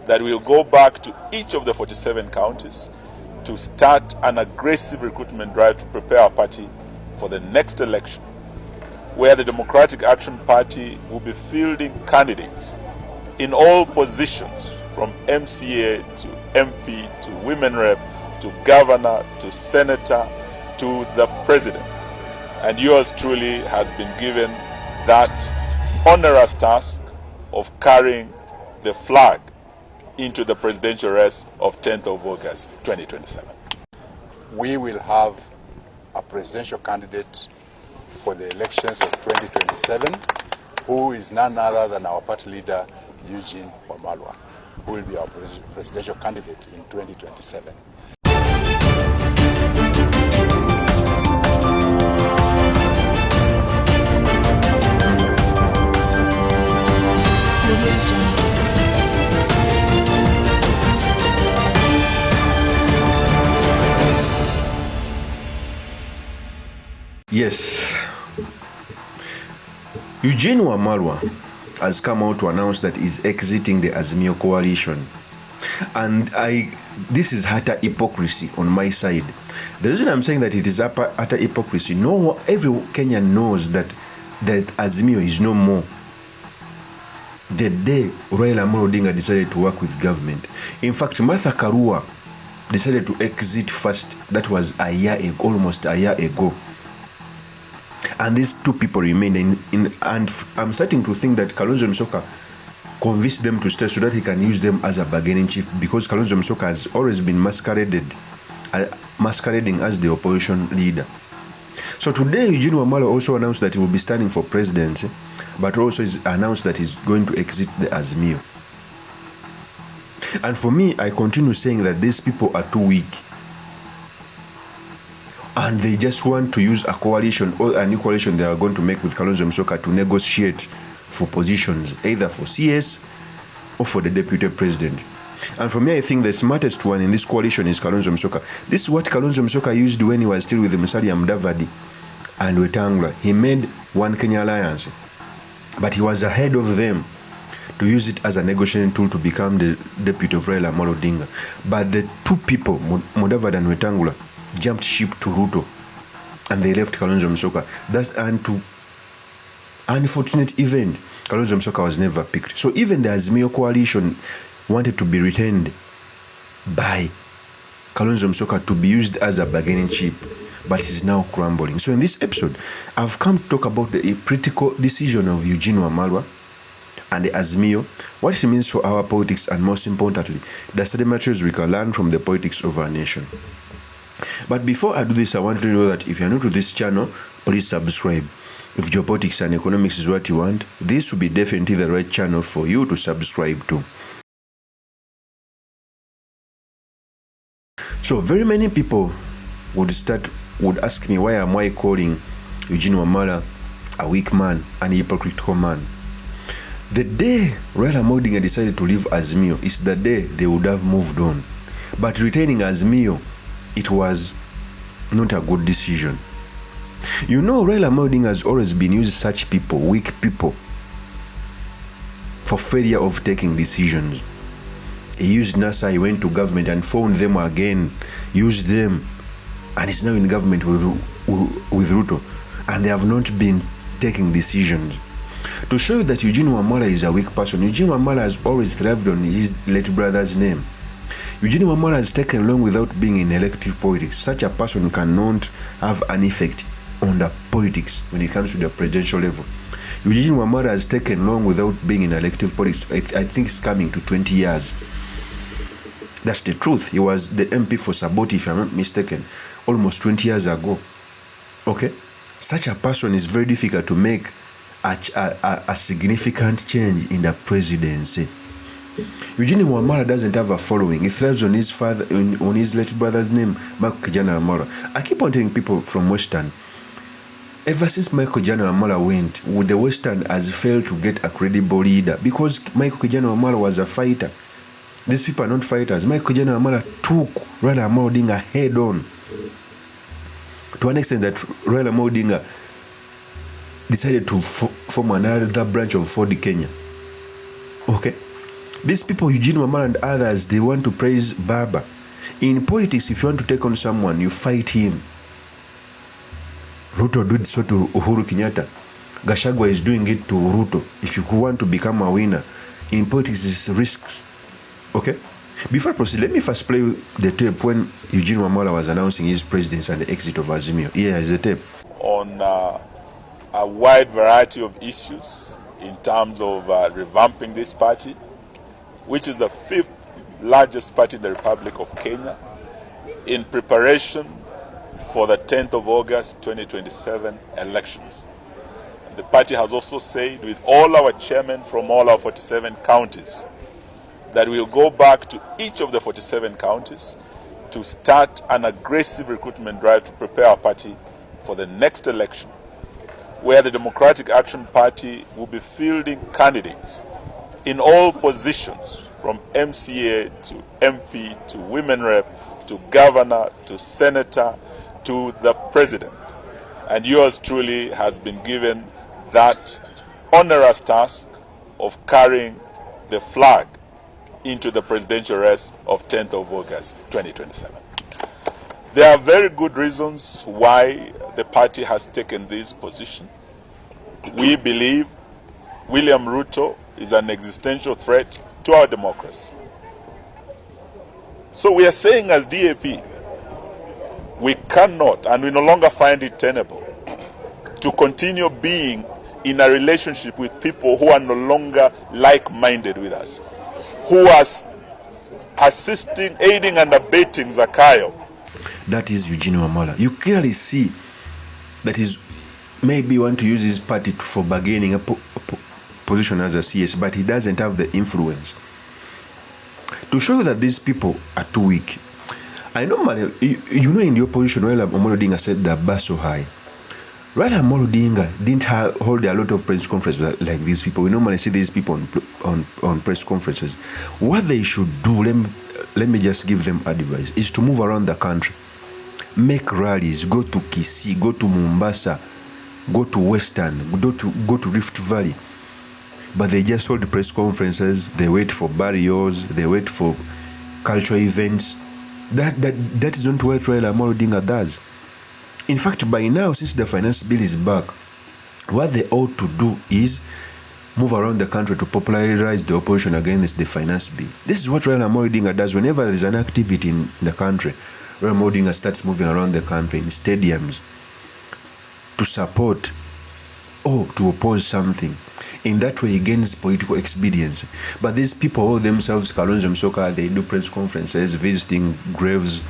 that we'll go back to each of the 47 counties to start an aggressive recruitment drive to prepare our party for the next election, where the Democratic Action Party will be fielding candidates in all positions, from MCA to MP to women rep to governor to senator to the president. And yours truly has been given that onerous task of carrying the flag into the presidential race of 10th of August 2027. We will have a presidential candidate for the elections of 2027 who is none other than our party leader, Eugene WAMALWA, who will be our presidential candidate in 2027. Yes, Eugene WAMALWA has come out to announce that he's exiting the AZIMIO coalition. And this is utter hypocrisy on my side. The reason I'm saying that it is utter hypocrisy, every Kenyan knows that AZIMIO is no more. The day Raila Amolo Odinga decided to work with government. In fact, Martha Karua decided to exit first. That was almost a year ago. And these two people remain and I'm starting to think that Kalonzo Musyoka convinced them to stay so that he can use them as a bargaining chip, because Kalonzo Musyoka has always been masquerading as the opposition leader. So today Eugene WAMALWA also announced that he will be standing for presidency, but also is announced that he's going to exit the AZIMIO. And for me, I continue saying that these people are too weak. And they just want to use a coalition or a new coalition they are going to make with Kalonzo Musyoka to negotiate for positions, either for CS or for the deputy president. And for me, I think the smartest one in this coalition is Kalonzo Musyoka. This is what Kalonzo Musyoka used when he was still with Musalia Mudavadi and Wetangula. He made One Kenya Alliance, but he was ahead of them to use it as a negotiating tool to become the deputy of Raila Amolo Odinga. But the two people, Mudavadi and Wetangula, jumped ship to Ruto, and they left Kalonzo Musyoka. That's an unfortunate event. Kalonzo Musyoka was never picked. So even the AZIMIO coalition wanted to be retained by Kalonzo Musyoka to be used as a bargaining chip, but it is now crumbling. So in this episode, I've come to talk about the critical decision of Eugene WAMALWA and the AZIMIO, what it means for our politics, and most importantly, the study materials we can learn from the politics of our nation. But before I do this, I want to know that if you are new to this channel, please subscribe. If geopolitics and economics is what you want, this will be definitely the right channel for you to subscribe to. So very many people would ask me, why am I calling Eugene WAMALWA a weak man, an hypocritical man? The day Raila Amolo Odinga decided to leave AZIMIO is the day they would have moved on. But retaining AZIMIO, it was not a good decision. You know, Raila Amolo Odinga has always been using such people, weak people, for failure of taking decisions. He used NASA, he went to government and found them again, used them, and is now in government with Ruto, and they have not been taking decisions. To show you that Eugene WAMALWA is a weak person, Eugene WAMALWA has always thrived on his late brother's name. Eugene WAMALWA has taken long without being in elective politics. Such a person cannot have an effect on the politics when it comes to the presidential level. Eugene WAMALWA has taken long without being in elective politics. I think it's coming to 20 years. That's the truth. He was the MP for Saboti, if I'm not mistaken, almost 20 years ago. Okay? Such a person is very difficult to make a significant change in the presidency. Eugene WAMALWA doesn't have a following. He thrives on his father, on his late brother's name, Michael Kijana WAMALWA. I keep on telling people from Western, ever since Michael Kijana WAMALWA went, the Western has failed to get a credible leader, because Michael Kijana WAMALWA was a fighter. These people are not fighters. Michael Kijana WAMALWA took Raila Amolo Odinga head on, to an extent that Raila Amolo Odinga decided to form another branch of Ford Kenya. Okay? These people, Eugene Wamala and others, they want to praise Baba. In politics, if you want to take on someone, you fight him. Ruto did so to Uhuru Kenyatta. Gachagua is doing it to Ruto. If you want to become a winner, in politics, it's risks. Okay? Before I proceed, let me first play the tape when Eugene Wamala was announcing his presidency and the exit of AZIMIO. Here is the tape. On a wide variety of issues in terms of revamping this party, which is the 5th largest party in the Republic of Kenya, in preparation for the 10th of August 2027 elections. The party has also said, with all our chairmen from all our 47 counties, that we will go back to each of the 47 counties to start an aggressive recruitment drive to prepare our party for the next election, where the Democratic Action Party will be fielding candidates in all positions, from MCA to MP to women rep to governor to senator to the president. And yours truly has been given that onerous task of carrying the flag into the presidential race of 10th of August 2027. There are very good reasons why the party has taken this position. We believe William Ruto is an existential threat to our democracy. So we are saying as DAP, we cannot and we no longer find it tenable to continue being in a relationship with people who are no longer like-minded with us, who are assisting, aiding and abetting Zakayo. That is Eugene Wamala. You clearly see that is maybe want to use his party for bargaining a position as a CS, but he doesn't have the influence. To show you that these people are too weak, I normally, you know, in your position, Raila Amolo Odinga said the bar so high. Raila Amolo Odinga didn't hold a lot of press conferences like these people. We normally see these people on press conferences. What they should do, let me just give them advice, is to move around the country, make rallies, go to Kisii, go to Mombasa, go to Western, go to Rift Valley. But they just hold press conferences, they wait for burials, they wait for cultural events. That is not what Raila Amolo Odinga does. In fact, by now, since the finance bill is back, what they ought to do is move around the country to popularize the opposition against the finance bill. This is what Raila Amolo Odinga does. Whenever there is an activity in the country, Raila Amolo Odinga starts moving around the country in stadiums to support or to oppose something. In that way, he gains political expedience. But these people all themselves, Kalonzo Musyoka, they do press conferences, visiting graves,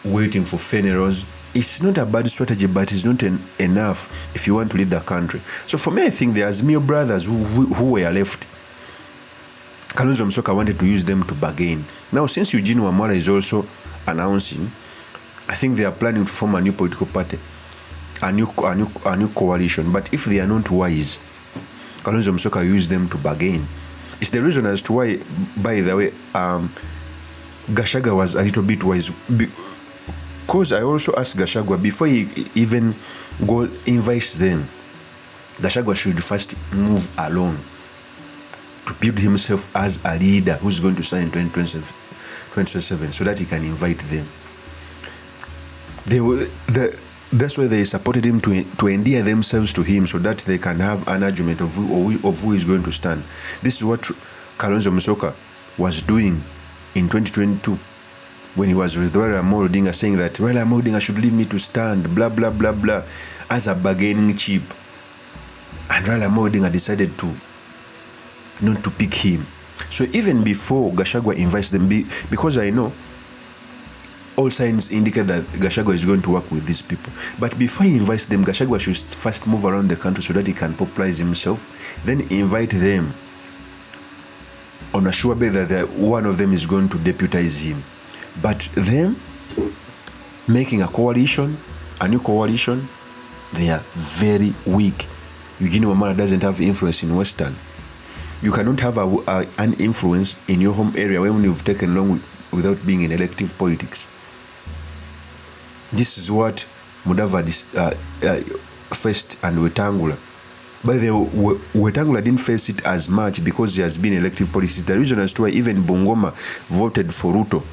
waiting for funerals. It's not a bad strategy, but it's not enough if you want to lead the country. So for me, I think the AZIMIO brothers who were left, Kalonzo Musyoka wanted to use them to bargain. Now, since Eugene Wamala is also announcing, I think they are planning to form a new political party, a new coalition. But if they are not wise, Kalonzo Musyoka used them to bargain. It's the reason as to why, by the way, Gachagua was a little bit wise. Because I also asked Gachagua, before he even invites them, Gachagua should first move alone to build himself as a leader who's going to sign in 2027 so that he can invite them. That's why they supported him to endear themselves to him so that they can have an argument of who is going to stand. This is what Kalonzo Musyoka was doing in 2022 when he was with Raila Amolo Odinga, saying that Raila Amolo Odinga should leave me to stand, blah, blah, blah, blah, as a bargaining chip. And Raila Amolo Odinga decided not to pick him. So even before Gachagua invites them, because I know all signs indicate that Gachagua is going to work with these people. But before he invites them, Gachagua should first move around the country so that he can popularize himself, then invite them on a sure bet that one of them is going to deputize him. But them making a coalition, a new coalition, they are very weak. Eugene Wamala doesn't have influence in Western. You cannot have an influence in your home area when you've taken long without being in elective politics. This is what Mudavadi faced and Wetangula But Wetangula didn't face it as much because there has been elective policies. The reason as to why even Bungoma voted for Ruto,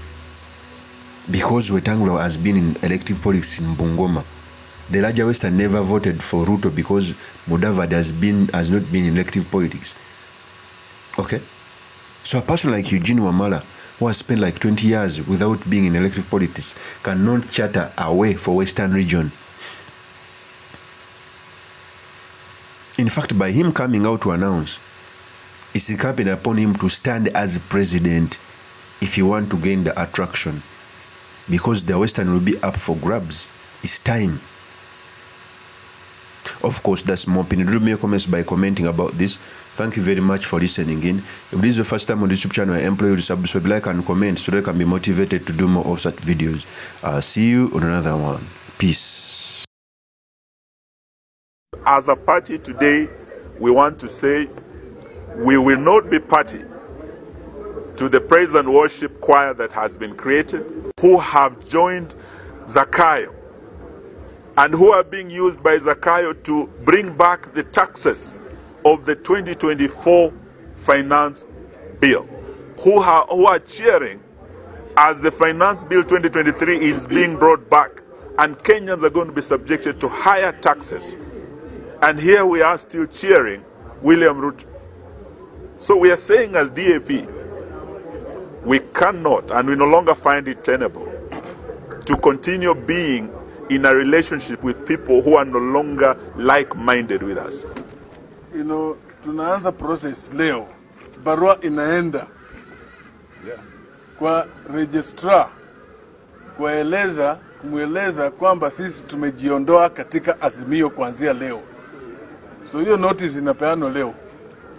because Wetangula has been in elective politics in Bungoma. The larger Western never voted for Ruto because Mudavadi has not been in elective politics. Okay? So a person like Eugene Wamala, who has spent like 20 years without being in elective politics, cannot charter a way for Western region. In fact, by him coming out to announce, it's incumbent upon him to stand as president if he wants to gain the attraction. Because the Western will be up for grabs. It's time. Of course, that's my opinion. Do me a comments by commenting about this. Thank you very much for listening in. If this is your first time on this YouTube channel, I implore you to subscribe, like, and comment so that I can be motivated to do more of such videos. I'll see you on another one. Peace. As a party today, we want to say we will not be party to the praise and worship choir that has been created, who have joined Zakayo and who are being used by Zakayo to bring back the taxes of the 2024 finance bill, who are cheering as the finance bill 2023 is being brought back and Kenyans are going to be subjected to higher taxes. And here we are still cheering William Ruto. So we are saying as DAP, we cannot and we no longer find it tenable to continue being in a relationship with people who are no longer like-minded with us. You know, tunaanza process leo, barua inaenda kwa registrar kumweleza kwamba sisi tumejiondoa katika Azimio kuanzia leo. So hiyo notice inapeanwa leo.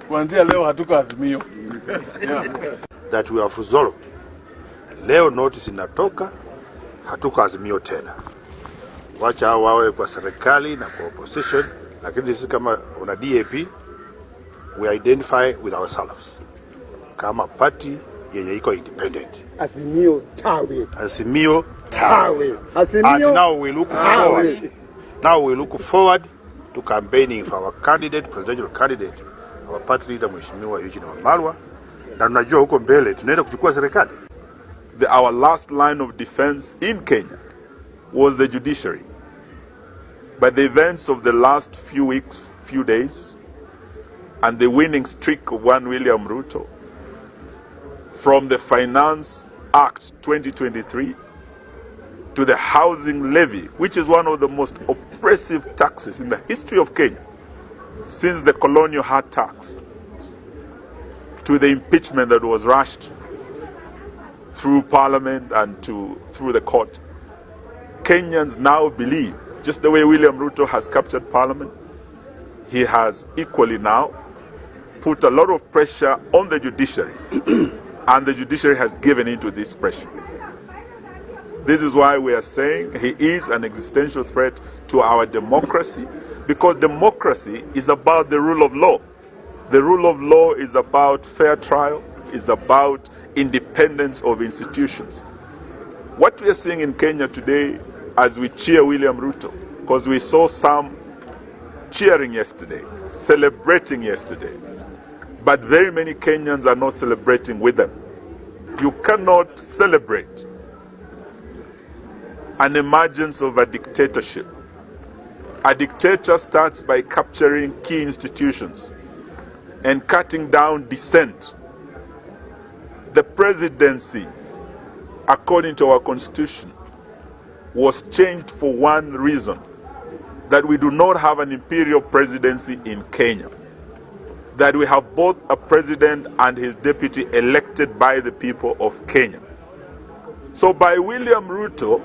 Kuanzia leo hatuko Azimio. Yeah. That we have resolved. Leo notice inatoka, hatuko Azimio tena. Wacha wawe kwa serikali na kwa opposition, lakini sisi kama una DAP, we identify with ourselves kama party yenye iko independent. Azimio tawe. Azimio tawe. And now we look forward. Now we look forward to campaigning for our candidate, presidential candidate, our party leader Mheshimiwa Eugene Wamalwa. Na tunajua huko mbele tunaenda kuchukua serikali. Our last line of defense in Kenya was the judiciary. But the events of the last few weeks, few days, and the winning streak of one William Ruto, from the Finance Act 2023 to the housing levy, which is one of the most oppressive taxes in the history of Kenya since the colonial hard tax, to the impeachment that was rushed through parliament and through the court. Kenyans now believe, just the way William Ruto has captured parliament, he has equally now put a lot of pressure on the judiciary and the judiciary has given into this pressure. This is why we are saying he is an existential threat to our democracy, because democracy is about the rule of law. The rule of law is about fair trial, is about independence of institutions. What we are seeing in Kenya today as we cheer William Ruto, because we saw some cheering yesterday, celebrating yesterday, but very many Kenyans are not celebrating with them. You cannot celebrate an emergence of a dictatorship. A dictator starts by capturing key institutions and cutting down dissent. The presidency, according to our constitution, was changed for one reason, that we do not have an imperial presidency in Kenya, that we have both a president and his deputy elected by the people of Kenya. So by William Ruto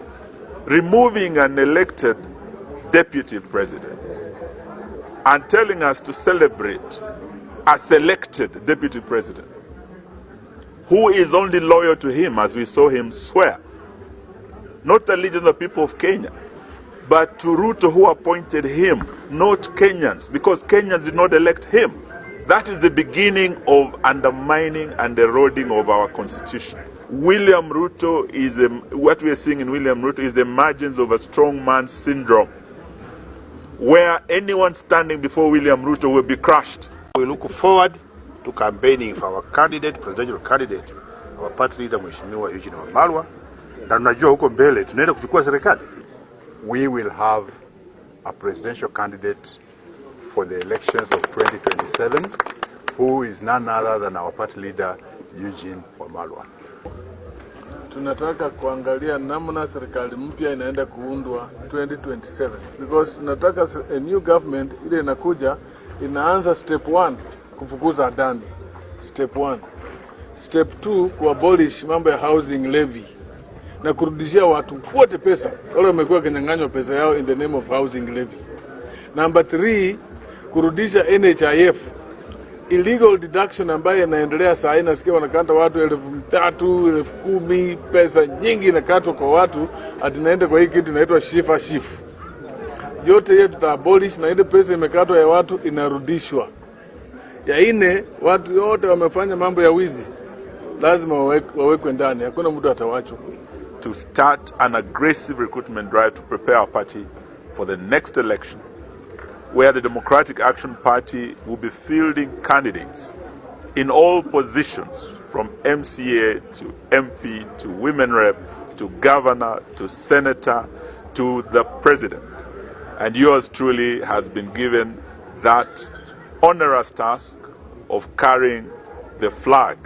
removing an elected deputy president and telling us to celebrate a selected deputy president who is only loyal to him, as we saw him swear, not the leader of the people of Kenya, but to Ruto who appointed him, not Kenyans, because Kenyans did not elect him. That is the beginning of undermining and eroding of our constitution. William Ruto what we are seeing in William Ruto is the emergence of a strong man syndrome. where anyone standing before William Ruto will be crushed. We look forward to campaigning for our candidate, presidential candidate, our party leader Mheshimiwa Eugene WAMALWA. Na tunajua huko mbele tunaenda kuchukua serikali. We will have a presidential candidate for the elections of 2027 who is none other than our party leader Eugene WAMALWA. Tunataka kuangalia namna serikali mpya inaenda kuundwa 2027 because tunataka a new government ile inakuja inaanza step 1 kufukuza adani, step 1. Step 2 kuabolish mambo ya housing levy na kurudishia watu wote pesa wale wamekuwa kinyang'anywa pesa yao in the name of housing levy. Number 3 kurudisha NHIF illegal deduction ambayo inaendelea saa hii. Nasikia wanakata watu 3,000, 10,000, pesa nyingi inakatwa kwa watu atinaenda kwa hii kitu inaitwa shifa. Yote hiyo tutaabolish na ile pesa imekatwa ya watu inarudishwa. Ya ine, watu yote wamefanya mambo ya wizi lazima wawekwe ndani, hakuna mtu atawachwa. To start an aggressive recruitment drive to prepare our party for the next election, where the Democratic Action Party will be fielding candidates in all positions, from MCA to MP to women rep to governor to senator to the president. And yours truly has been given that onerous task of carrying the flag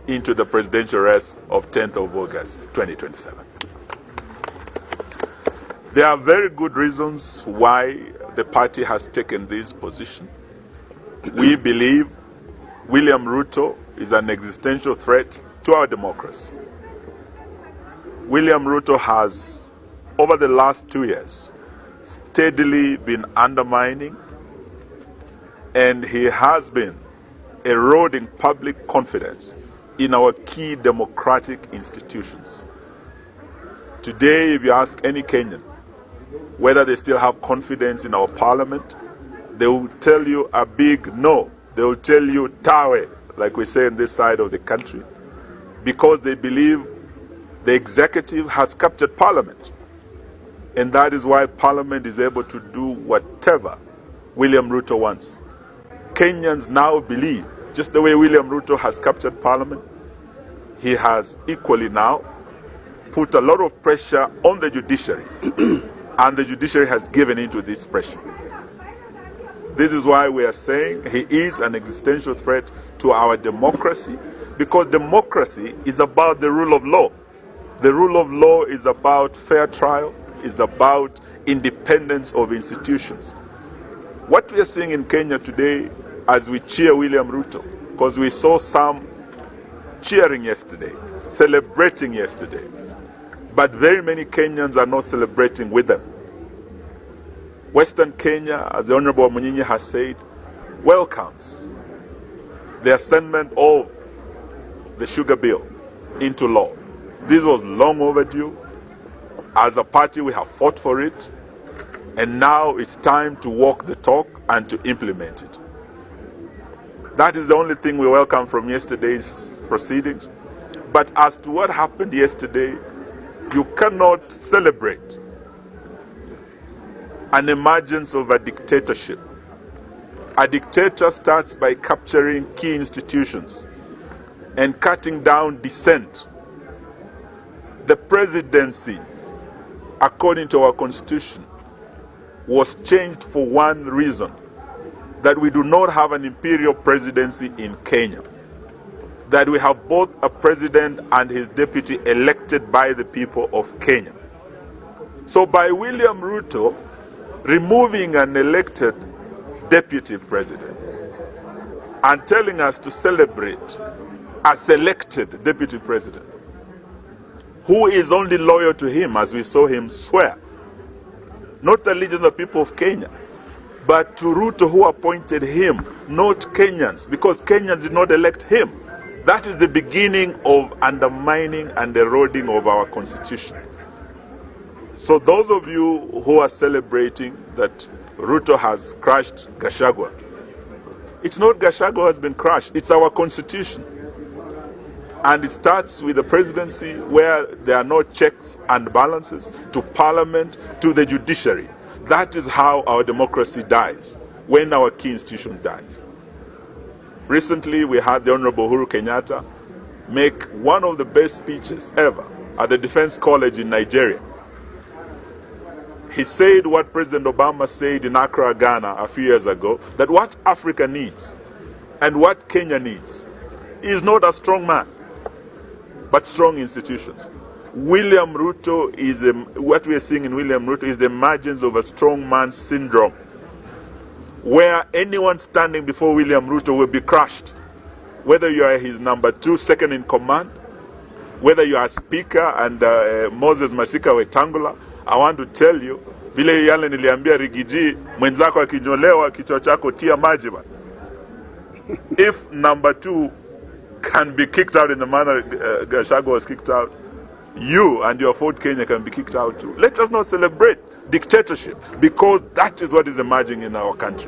into the presidential race of 10th of August 2027. There are very good reasons why the party has taken this position. We believe William Ruto is an existential threat to our democracy. William Ruto has, over the last 2 years, steadily been undermining, and he has been eroding public confidence in our key democratic institutions. Today, if you ask any Kenyan whether they still have confidence in our parliament, they will tell you a big no. They will tell you tawe, like we say on this side of the country, because they believe the executive has captured parliament. And that is why parliament is able to do whatever William Ruto wants. Kenyans now believe, just the way William Ruto has captured parliament, he has equally now put a lot of pressure on the judiciary, and the judiciary has given into this pressure. This is why we are saying he is an existential threat to our democracy, because democracy is about the rule of law. The rule of law is about fair trial, is about independence of institutions. What we are seeing in Kenya today, as we cheer William Ruto, because we saw some cheering yesterday, celebrating yesterday, but very many Kenyans are not celebrating with them. Western Kenya, as the Honorable Munyinyi has said, welcomes the amendment of the sugar bill into law. This was long overdue. As a party, we have fought for it, and now it's time to walk the talk and to implement it. That is the only thing we welcome from yesterday's proceedings. But as to what happened yesterday, you cannot celebrate an emergence of a dictatorship. A dictator starts by capturing key institutions and cutting down dissent. The presidency, according to our constitution, was changed for one reason: that we do not have an imperial presidency in Kenya, that we have both a president and his deputy elected by the people of Kenya. So by William Ruto removing an elected deputy president and telling us to celebrate a selected deputy president who is only loyal to him, as we saw him swear, not the legion of the people of Kenya, but to Ruto who appointed him, not Kenyans, because Kenyans did not elect him. That is the beginning of undermining and eroding of our constitution. So those of you who are celebrating that Ruto has crushed Gachagua, it's not Gachagua who has been crushed, it's our constitution. And it starts with the presidency, where there are no checks and balances, to parliament, to the judiciary. that is how our democracy dies, when our key institutions die. Recently, we had the Honorable Uhuru Kenyatta make one of the best speeches ever at the Defense College in Nigeria. He said what President Obama said in Accra, Ghana a few years ago, that what Africa needs and what Kenya needs is not a strong man, but strong institutions. William Ruto is, what we are seeing in William Ruto is the emergence of a strong man syndrome, where anyone standing before William Ruto will be crushed. Whether you are his number 2, second in command, whether you are speaker and Moses Masika Wetangula, I want to tell you, vile yale niliambia Rigiji, mwenzako akinyolewa kichwa chako tia maji bana. If number 2 can be kicked out in the manner Gachagua was kicked out, you and your Ford Kenya can be kicked out too. Let us not celebrate dictatorship, because that is what is emerging in our country.